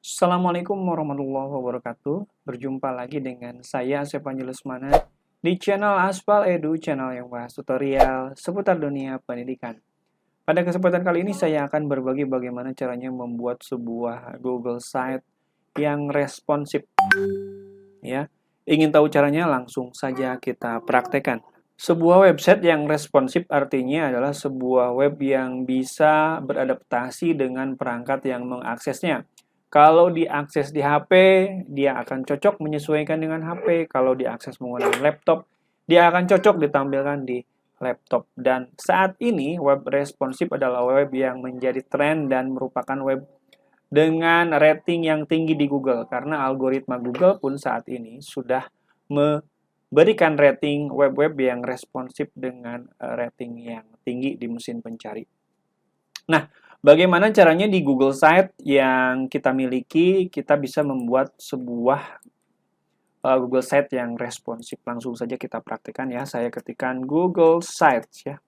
Assalamualaikum warahmatullahi wabarakatuh. Berjumpa lagi dengan saya Asep Angelusmana di channel Aspal Edu, channel yang bahas tutorial seputar dunia pendidikan. Pada kesempatan kali ini saya akan berbagi bagaimana caranya membuat sebuah Google Site yang responsif. Ya, ingin tahu caranya? Langsung saja kita praktekkan. Sebuah website yang responsif artinya adalah sebuah web yang bisa beradaptasi dengan perangkat yang mengaksesnya. Kalau diakses di HP, dia akan cocok menyesuaikan dengan HP. Kalau diakses menggunakan laptop, dia akan cocok ditampilkan di laptop. Dan saat ini, web responsif adalah web yang menjadi tren dan merupakan web dengan rating yang tinggi di Google. Karena algoritma Google pun saat ini sudah berikan rating web-web yang responsif dengan rating yang tinggi di mesin pencari. Nah, bagaimana caranya di Google Site yang kita miliki, kita bisa membuat sebuah Google Site yang responsif. Langsung saja kita praktikkan ya. Saya ketikkan Google Sites ya.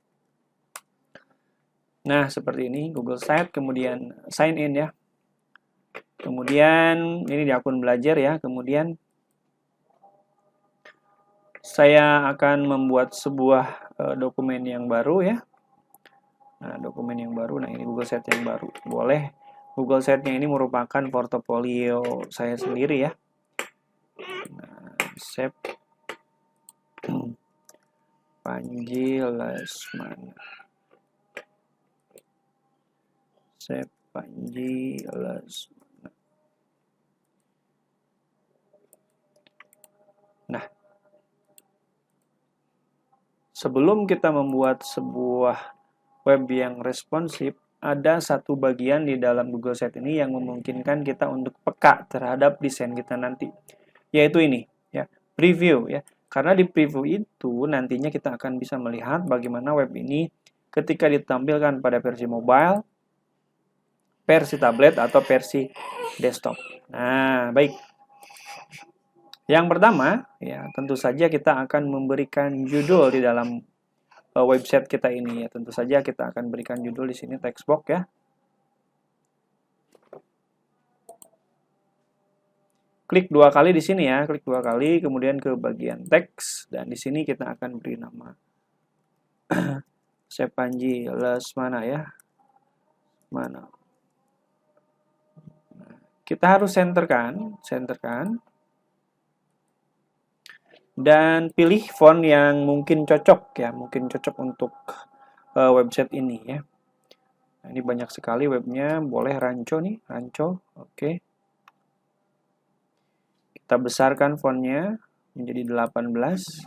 Nah, seperti ini Google Site, kemudian sign in ya. Kemudian ini di akun belajar ya. Kemudian saya akan membuat sebuah dokumen yang baru ya. Nah, dokumen yang baru, nah ini Google Site yang baru. Boleh, Google Site-nya ini merupakan portofolio saya sendiri ya. Nah, save Panji Lesmana. Save Panji Lesmana. Nah, sebelum kita membuat sebuah web yang responsif, ada satu bagian di dalam Google Site ini yang memungkinkan kita untuk peka terhadap desain kita nanti, yaitu ini ya, preview ya. Karena di preview itu nantinya kita akan bisa melihat bagaimana web ini ketika ditampilkan pada versi mobile, versi tablet atau versi desktop. Nah, baik. Yang pertama, ya tentu saja kita akan memberikan judul di dalam website kita ini ya. Tentu saja kita akan berikan judul di sini text box ya. Klik dua kali di sini ya, klik dua kali, kemudian ke bagian teks dan di sini kita akan beri nama Sepanji Lesmana ya. Mana? Nah, kita harus centerkan. Dan pilih font yang mungkin cocok ya, mungkin cocok untuk website ini ya. Nah, ini banyak sekali webnya, boleh Rancho nih, Rancho, oke. Kita besarkan fontnya menjadi 18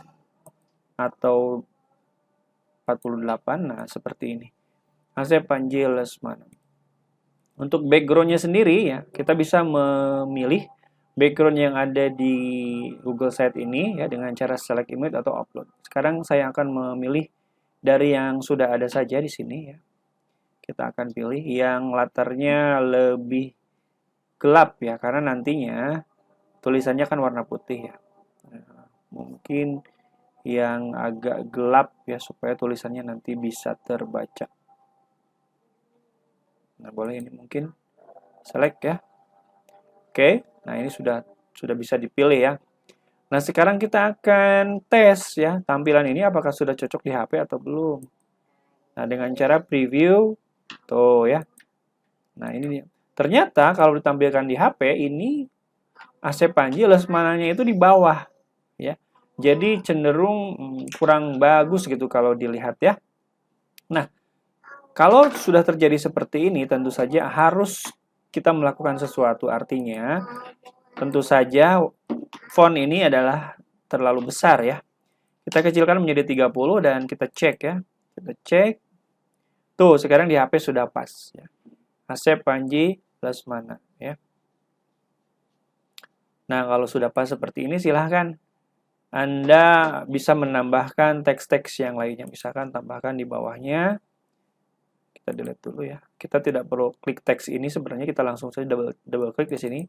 atau 48, nah seperti ini. Asep Panji Lesmana. Untuk backgroundnya sendiri ya, kita bisa memilih background yang ada di Google Site ini ya dengan cara select image atau upload. Sekarang saya akan memilih dari yang sudah ada saja di sini ya. Kita akan pilih yang latarnya lebih gelap ya, karena nantinya tulisannya kan warna putih ya. Nah, mungkin yang agak gelap ya supaya tulisannya nanti bisa terbaca. Nah, boleh ini mungkin select ya. Oke, nah ini sudah bisa dipilih ya. Nah, sekarang kita akan tes ya tampilan ini apakah sudah cocok di HP atau belum. Nah, dengan cara preview tuh ya. Nah, ini ternyata kalau ditampilkan di HP ini Asep Panji Lesmananya itu di bawah ya. Jadi cenderung kurang bagus gitu kalau dilihat ya. Nah, kalau sudah terjadi seperti ini tentu saja harus kita melakukan sesuatu, artinya tentu saja font ini adalah terlalu besar ya. Kita kecilkan menjadi 30 dan kita cek ya. Kita cek. Tuh, sekarang di HP sudah pas ya. Asep Panji Lesmana ya. Nah, kalau sudah pas seperti ini silahkan Anda bisa menambahkan teks-teks yang lainnya. Misalkan tambahkan di bawahnya. Kita delete dulu ya. Kita tidak perlu klik teks ini, sebenarnya kita langsung saja double klik di sini.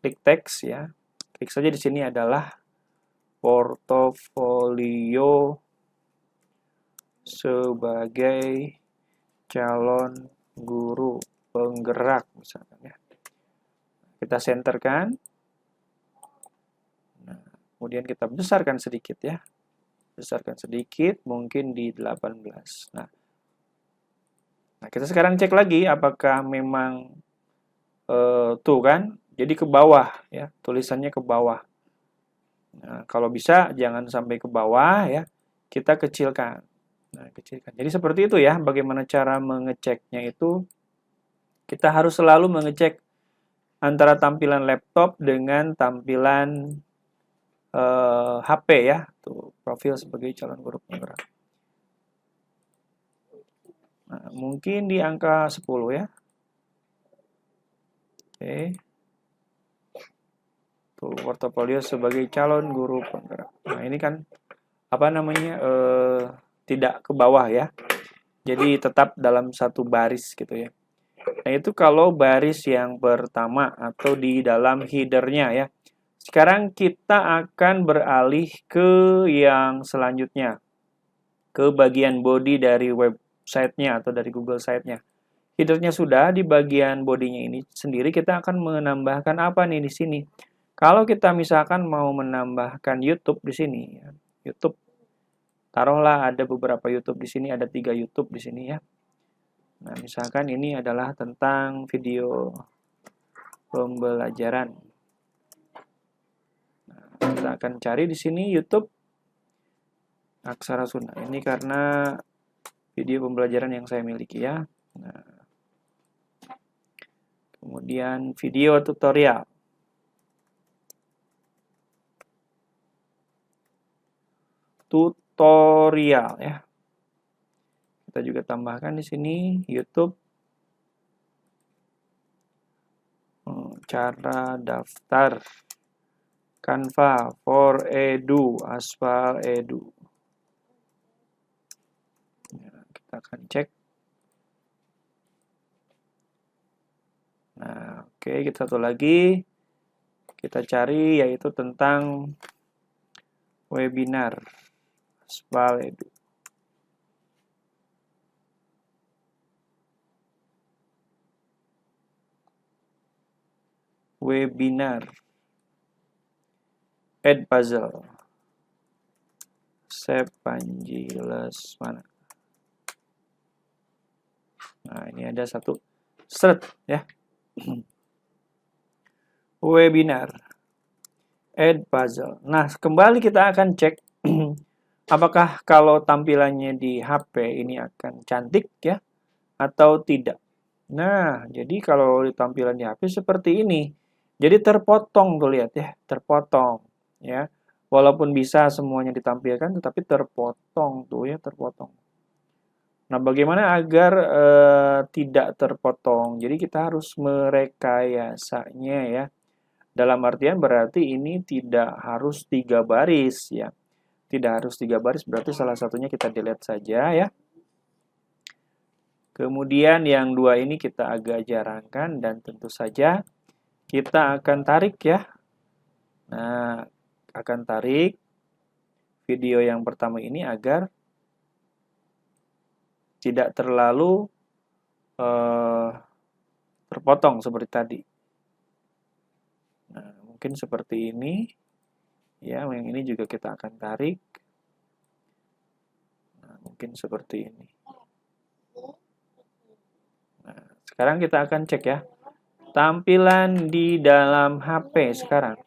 Klik teks ya. Klik saja di sini adalah portofolio sebagai calon guru penggerak misalkan ya. kita senterkan. Nah, kemudian kita besarkan sedikit ya. Besarkan sedikit, mungkin di 18. Nah, kita sekarang cek lagi apakah memang tuh kan, jadi ke bawah ya, tulisannya ke bawah. Nah, kalau bisa jangan sampai ke bawah ya, kita kecilkan. Nah, kecilkan. Jadi seperti itu ya, bagaimana cara mengeceknya itu, kita harus selalu mengecek antara tampilan laptop dengan tampilan HP ya, tuh profil sebagai calon guru penggerak. Nah, mungkin di angka 10 ya. Oke. Tuh, portofolio sebagai calon guru penggerak. Nah, ini kan apa namanya? Tidak ke bawah ya. Jadi tetap dalam satu baris gitu ya. Nah, itu kalau baris yang pertama atau di dalam headernya ya. Sekarang kita akan beralih ke yang selanjutnya. Ke bagian body dari websitenya atau dari Google Site-nya. Headernya sudah, di bagian bodinya ini sendiri kita akan menambahkan apa nih di sini. Kalau kita misalkan mau menambahkan YouTube di sini, ya, YouTube, taruhlah ada beberapa YouTube di sini, ada 3 YouTube di sini ya. Nah, misalkan ini adalah tentang video pembelajaran. Nah, kita akan cari di sini YouTube Aksara Sunda. Ini karena video pembelajaran yang saya miliki ya. Nah, kemudian video tutorial. Tutorial ya. Kita juga tambahkan di sini YouTube cara daftar Canva for Edu, Aspal Edu. Ya, kita akan cek. Nah, oke, kita satu lagi. Kita cari yaitu tentang webinar Aspal Edu. Webinar Edpuzzle Panji Lesmana. Nah, ini ada satu seret ya. Webinar Edpuzzle. Nah, kembali kita akan cek apakah kalau tampilannya di HP ini akan cantik ya atau tidak. Nah, jadi kalau tampilan di HP seperti ini. Jadi terpotong tuh, lihat ya, terpotong ya. Walaupun bisa semuanya ditampilkan tetapi terpotong tuh ya, terpotong. Nah, bagaimana agar tidak terpotong? Jadi kita harus merekayasanya ya. Dalam artian berarti ini tidak harus 3 baris ya. Tidak harus 3 baris, berarti salah satunya kita delete saja ya. Kemudian yang 2 ini kita agak jarangkan dan tentu saja kita akan tarik ya. Nah, akan tarik video yang pertama ini agar tidak terlalu terpotong seperti tadi. Nah, mungkin seperti ini. Ya, yang ini juga kita akan tarik. Nah, mungkin seperti ini. Nah, sekarang kita akan cek ya. Tampilan di dalam HP sekarang.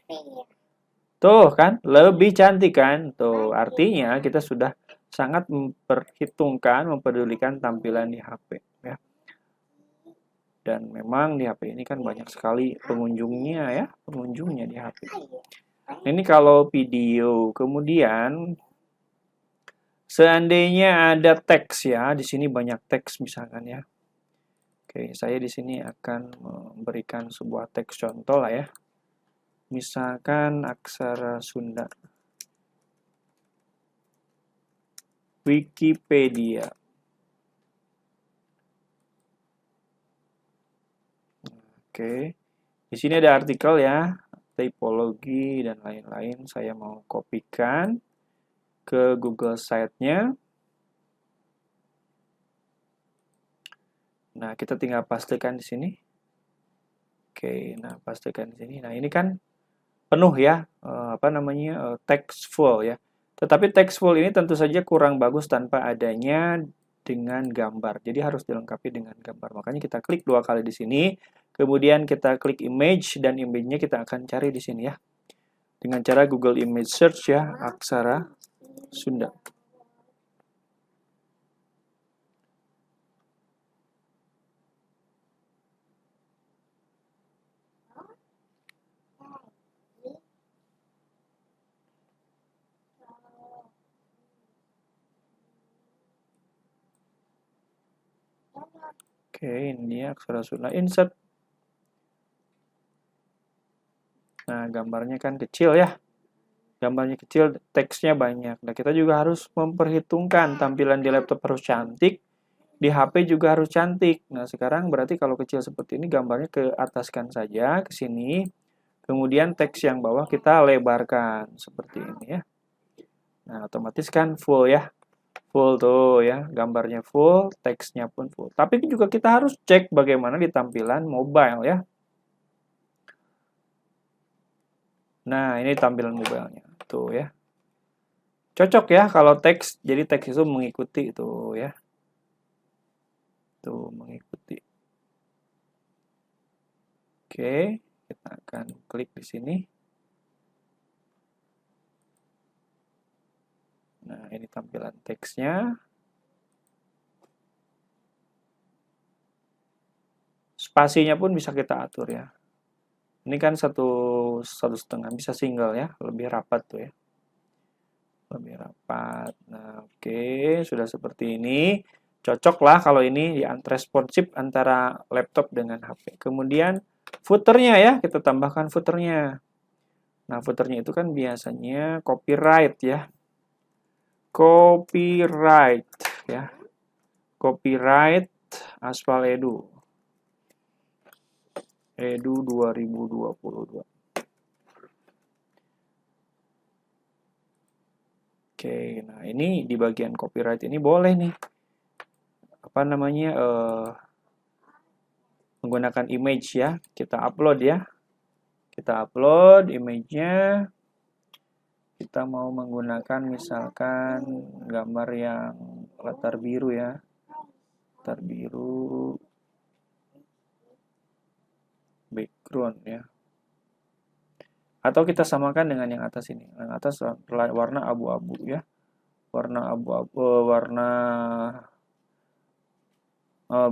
Tuh kan, lebih cantik kan? Tuh, artinya kita sudah sangat memperhitungkan, mempedulikan tampilan di HP ya. Dan memang di HP ini kan banyak sekali pengunjungnya ya, pengunjungnya di HP. Ini kalau video, kemudian seandainya ada teks ya, di sini banyak teks misalkan ya. Oke, saya di sini akan memberikan sebuah teks contoh lah ya. Misalkan aksara Sunda. Wikipedia. Oke. Di sini ada artikel ya, tipologi dan lain-lain. Saya mau kopikan ke Google Site-nya. Nah, kita tinggal pastekan di sini. Oke, nah pastikan di sini. Nah, ini kan penuh ya, text full ya. Tetapi text full ini tentu saja kurang bagus tanpa adanya dengan gambar. Jadi harus dilengkapi dengan gambar. Makanya kita klik 2 kali di sini, kemudian kita klik image dan image-nya kita akan cari di sini ya. Dengan cara Google Image Search ya, aksara Sunda. Oke, ini aksara Sunda insert. Nah, gambarnya kan kecil ya. Gambarnya kecil, teksnya banyak. Nah, kita juga harus memperhitungkan tampilan di laptop harus cantik, di HP juga harus cantik. Nah, sekarang berarti kalau kecil seperti ini, gambarnya ke ataskan saja, ke sini. Kemudian teks yang bawah kita lebarkan, seperti ini ya. Nah, otomatis kan full ya. Full tuh ya, gambarnya full, teksnya pun full. Tapi juga kita harus cek bagaimana di tampilan mobile ya. Nah, ini tampilan mobilenya. Tuh ya. Cocok ya kalau teks, jadi teks itu mengikuti itu ya. Tuh, mengikuti. Oke, kita akan klik di sini. Nah, ini tampilan teksnya. Spasinya pun bisa kita atur ya. Ini kan satu setengah, bisa single ya, lebih rapat tuh ya. Lebih rapat. Nah, oke, sudah seperti ini. Cocok lah kalau ini responsif antara laptop dengan HP. Kemudian footernya ya, kita tambahkan footernya. Nah, footernya itu kan biasanya copyright ya. Copyright ya. Copyright Aspal Edu. Edu 2022. Oke, nah ini di bagian copyright ini boleh nih. Apa namanya? Menggunakan image ya. Kita upload ya. Kita upload image-nya. Kita mau menggunakan misalkan gambar yang latar biru ya. Latar biru background ya. Atau kita samakan dengan yang atas ini. Yang atas warna abu-abu ya. Warna abu-abu, warna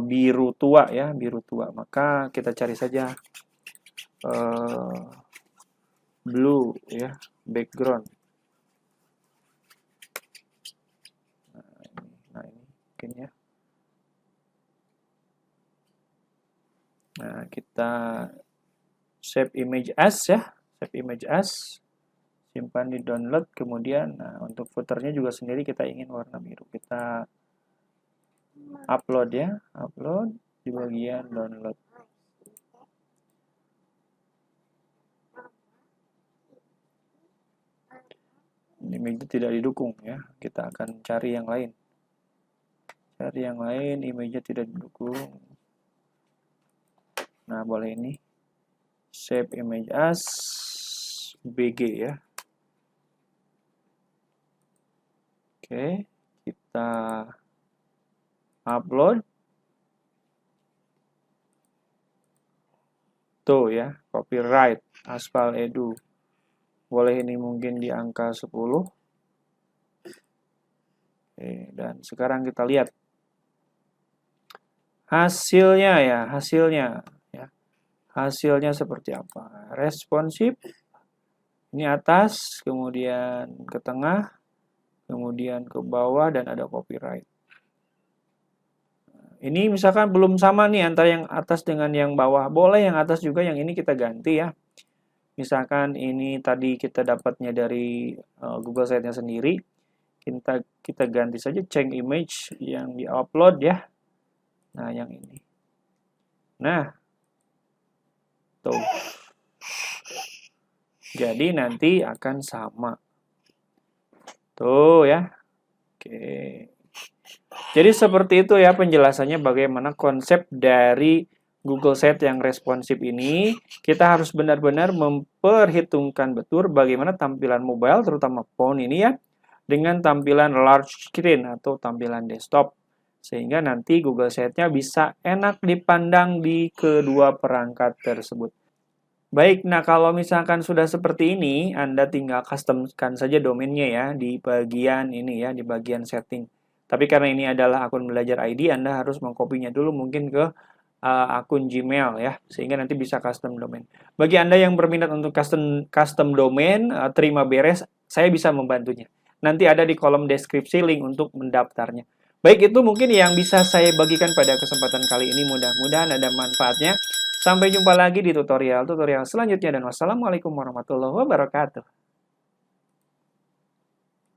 biru tua ya, biru tua. Maka kita cari saja blue ya, background. Nah ini mungkin ya. Nah, kita save image as ya, save image as, simpan di download, kemudian nah, untuk footernya juga sendiri kita ingin warna biru. Kita upload ya, upload di bagian download. Image tidak didukung ya, kita akan cari yang lain. Cari yang lain, image tidak didukung. Nah, boleh ini. Save image as BG ya. Oke, kita upload. Tuh ya, copyright Aspal Edu. Boleh ini mungkin di angka 10. Oke, dan sekarang kita lihat hasilnya ya, hasilnya ya. Hasilnya seperti apa? Responsif. Ini atas, kemudian ke tengah, kemudian ke bawah dan ada copyright. Ini misalkan belum sama nih antara yang atas dengan yang bawah. Boleh yang atas juga, yang ini kita ganti ya. Misalkan ini tadi kita dapatnya dari Google Site-nya sendiri. Kita ganti saja change image yang di-upload ya. Nah, yang ini. Nah, tuh. Jadi nanti akan sama. Tuh ya. Oke. Jadi seperti itu ya penjelasannya bagaimana konsep dari Google Set yang responsif ini, kita harus benar-benar memperhitungkan betul bagaimana tampilan mobile, terutama phone ini ya, dengan tampilan large screen atau tampilan desktop. Sehingga nanti Google Set-nya bisa enak dipandang di kedua perangkat tersebut. Baik, nah kalau misalkan sudah seperti ini, Anda tinggal customkan saja domainnya ya di bagian ini ya, di bagian setting. Tapi karena ini adalah akun belajar ID, Anda harus mengkopinya dulu mungkin ke akun Gmail ya, sehingga nanti bisa custom domain. Bagi Anda yang berminat untuk custom domain, terima beres, saya bisa membantunya. Nanti ada di kolom deskripsi link untuk mendaftarnya. Baik, itu mungkin yang bisa saya bagikan pada kesempatan kali ini. Mudah-mudahan ada manfaatnya. Sampai jumpa lagi di tutorial selanjutnya dan wassalamualaikum warahmatullahi wabarakatuh.